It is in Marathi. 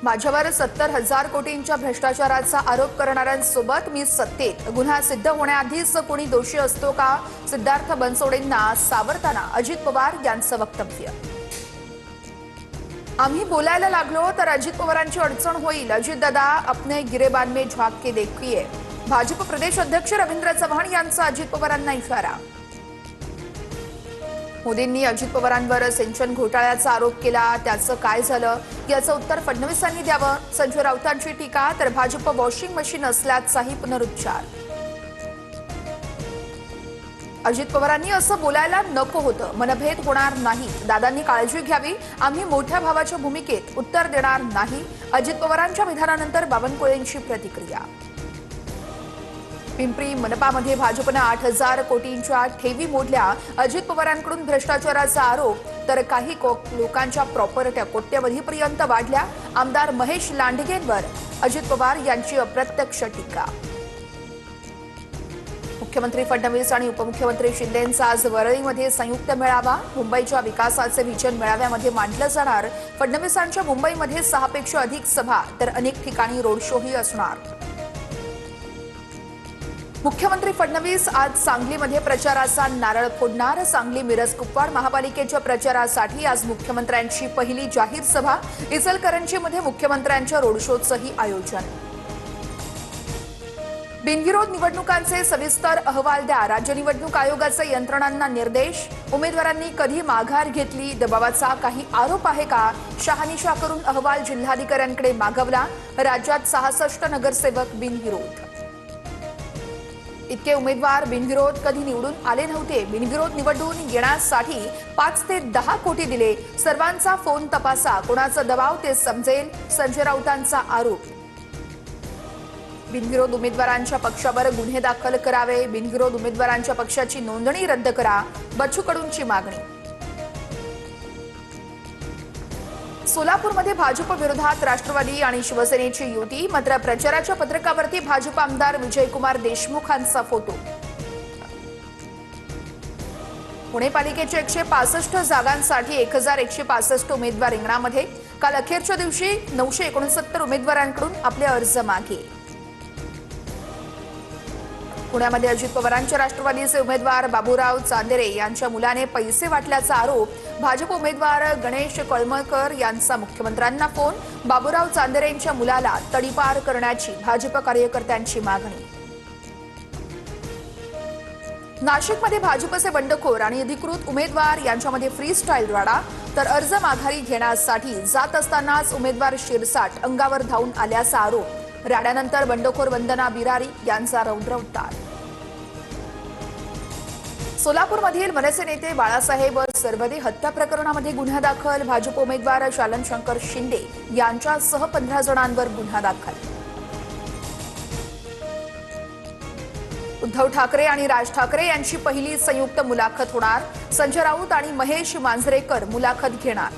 माझ्यावर 70,000 कोटींच्या भ्रष्टाचाराचा आरोप करणाऱ्यांसोबत मी सत्तेत, गुन्हा सिद्ध होण्याआधीच कोणी दोषी असतो का? सिद्धार्थ बनसोडेंना सावरताना अजित पवार यांचं वक्तव्य. आम्ही बोलायला लागलो तर अजित पवारांची अडचण होईल. अजितदादा अपने गिरेबान में झाँक के देखिए. भाजप प्रदेश अध्यक्ष रवींद्र चव्हाण यांचा अजित पवारांना इशारा. मोदींनी अजित पवारांवर सिंचन घोटाळ्याचा आरोप केला, त्याचं काय झालं याचं उत्तर फडणवीसांनी द्यावं. संजय राऊतांची टीका, तर भाजप वॉशिंग मशीन असल्याचाही पुनरुच्चार. अजित पवारांनी असं बोलायला नको होतं. मनभेद होणार नाही. दादांनी काळजी घ्यावी. आम्ही मोठ्या भावाच्या भूमिकेत उत्तर देणार नाही. अजित पवारांच्या विधानानंतर बावनकुळेंची प्रतिक्रिया. पिंपरी मनपामध्ये भाजपनं 8,000 कोटींच्या ठेवी मोडल्या. अजित पवारांकडून भ्रष्टाचाराचा आरोप, तर काही लोकांच्या प्रॉपर्ट्या कोट्यवधीपर्यंत वाढल्या. आमदार महेश लांडगेंवर अजित पवार यांची अप्रत्यक्ष टीका. मुख्यमंत्री फडणवीस आणि उपमुख्यमंत्री शिंदेंचा आज वरळीमध्ये संयुक्त मेळावा. मुंबईच्या विकासाचे विजन मेळाव्यामध्ये मांडलं जाणार. फडणवीसांच्या मुंबईमध्ये 6 पेक्षा अधिक सभा, तर अनेक ठिकाणी रोड शोही असणार. मुख्यमंत्री फडणवीस आज सांगलीमध्ये प्रचाराचा नारळ फोडणार. सांगली मिरज कुपवाड महापालिकेच्या प्रचारासाठी आज मुख्यमंत्र्यांची पहिली जाहीर सभा. इचलकरंजीमध्ये मुख्यमंत्र्यांच्या रोड शोचंही आयोजन. बिनविरोध निवडणुकांचे सविस्तर अहवाल द्या. राज्य निवडणूक आयोगाचे यंत्रणांना निर्देश. उमेदवारांनी कधी माघार घेतली, दबावाचा काही आरोप आहे का? शहानिशा करून अहवाल जिल्हाधिकाऱ्यांकडे मागवला. राज्यात 66 नगरसेवक बिनविरोध. इतके उमेदवार बिनविरोध कधी निवडून आले नव्हते. बिनविरोध निवडून येण्यासाठी 5 ते 10 कोटी दिले. सर्वांचा फोन तपासा, कोणाचा दबाव ते समजेल. संजय राऊतांचा आरोप. बिनविरोध उमेदवारांच्या पक्षावर गुन्हे दाखल करावे. बिनविरोध उमेदवारांच्या पक्षाची नोंदणी रद्द करा. बच्चू कडूंची मागणी. सोलापूरमध्ये भाजप विरोधात राष्ट्रवादी आणि शिवसेनेची युती. मात्र प्रचाराच्या पत्रकावरती भाजप आमदार विजयकुमार देशमुखांचा फोटो. पुणे पालिकेच्या 165 जागांसाठी 1,165 उमेदवार रिंगणामध्ये. काल अखेरच्या दिवशी 969 उमेदवारांकडून आपले अर्ज मागे. पुण्यामध्ये अजित पवारांच्या राष्ट्रवादीचे उमेदवार बाबूराव चांदेरे यांच्या मुलाने पैसे वाटल्याचा आरोप. भाजप उमेदवार गणेश कळमकर यांचा मुख्यमंत्र्यांना फोन. बाबूराव चांदेरेंच्या मुलाला तडीपार करण्याची भाजप कार्यकर्त्यांची मागणी. नाशिकमध्ये भाजपचे बंडखोर आणि अधिकृत उमेदवार यांच्यामध्ये फ्री स्टाईल राडा. तर अर्ज माघारी घेण्यासाठी जात असतानाच उमेदवार शिरसाट अंगावर धावून आल्याचा आरोप. राड्यानंतर बंडखोर वंदना बिरारी यांचा रौद्रवतार. सोलापूरमधील मनसे नेते बाळासाहेब सरवदे हत्या प्रकरणामध्ये गुन्हा दाखल. भाजप उमेदवार शालन शंकर शिंदे यांच्यासह 15 जणांवर गुन्हा दाखल. उद्धव ठाकरे आणि राज ठाकरे यांची पहिली संयुक्त मुलाखत होणार. संजय राऊत आणि महेश मांजरेकर मुलाखत घेणार.